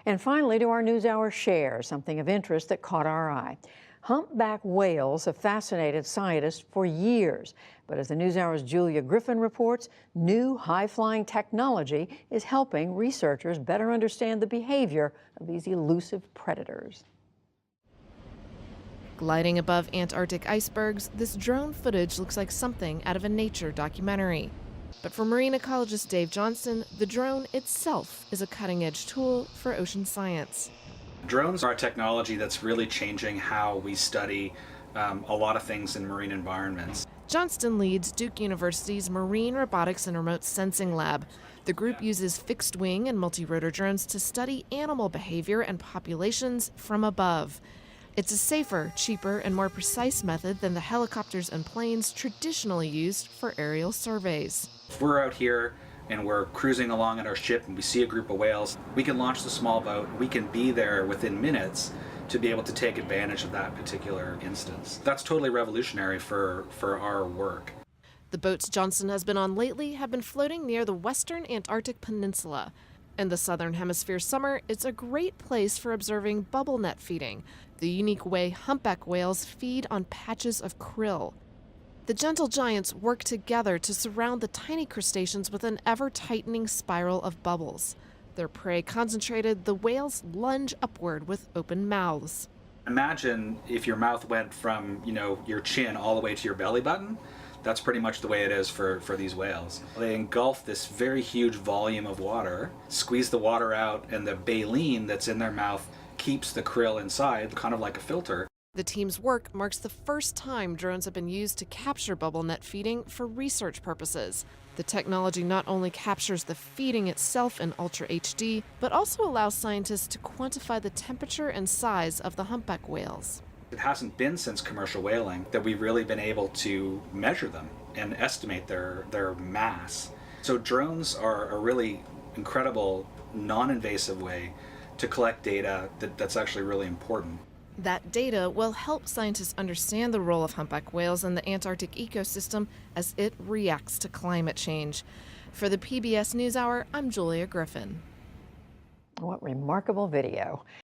And finally, to our NewsHour Shares, something of interest that caught our eye. Humpback whales have fascinated scientists for years. But as the NewsHour's Julia Griffin reports, new high-flying technology is helping researchers better understand the behavior of these elusive predators. Gliding above Antarctic icebergs, this drone footage looks like something out of a nature documentary. But for marine ecologist Dave Johnston, the drone itself is a cutting-edge tool for ocean science. Drones are a technology that's really changing how we study a lot of things in marine environments. Johnston leads Duke University's Marine Robotics and Remote Sensing Lab. The group uses fixed-wing and multi-rotor drones to study animal behavior and populations from above. It's a safer, cheaper, and more precise method than the helicopters and planes traditionally used for aerial surveys. If we're out here and we're cruising along in our ship and we see a group of whales, we can launch the small boat, we can be there within minutes to be able to take advantage of that particular instance. That's totally revolutionary for our work. The boats Johnston has been on lately have been floating near the western Antarctic Peninsula. In the southern hemisphere summer, it's a great place for observing bubble net feeding, the unique way humpback whales feed on patches of krill. The gentle giants work together to surround the tiny crustaceans with an ever-tightening spiral of bubbles. Their prey concentrated, the whales lunge upward with open mouths. Imagine if your mouth went from, your chin all the way to your belly button. That's pretty much the way it is for these whales. They engulf this very huge volume of water, squeeze the water out, and the baleen that's in their mouth keeps the krill inside, kind of like a filter. The team's work marks the first time drones have been used to capture bubble net feeding for research purposes. The technology not only captures the feeding itself in Ultra HD, but also allows scientists to quantify the temperature and size of the humpback whales. It hasn't been since commercial whaling that we've really been able to measure them and estimate their mass. So drones are a really incredible, non-invasive way to collect data that's actually really important. That data will help scientists understand the role of humpback whales in the Antarctic ecosystem as it reacts to climate change. For the PBS NewsHour, I'm Julia Griffin. What remarkable video.